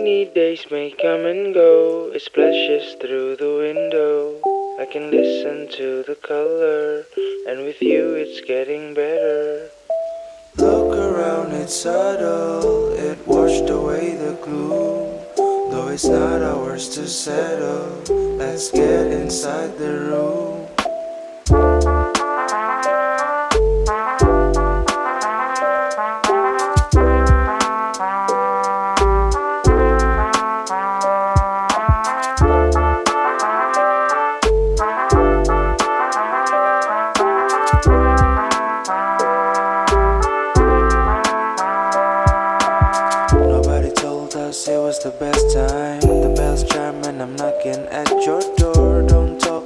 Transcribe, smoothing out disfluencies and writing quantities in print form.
Rainy days may come and go, it splashes through the window. I can listen to the color, and with you it's getting better. Look around, it's subtle, it washed away the gloom. Though it's not ours to settle, let's get inside the room. Nobody told us it was the best time. The bells chime and I'm knocking at your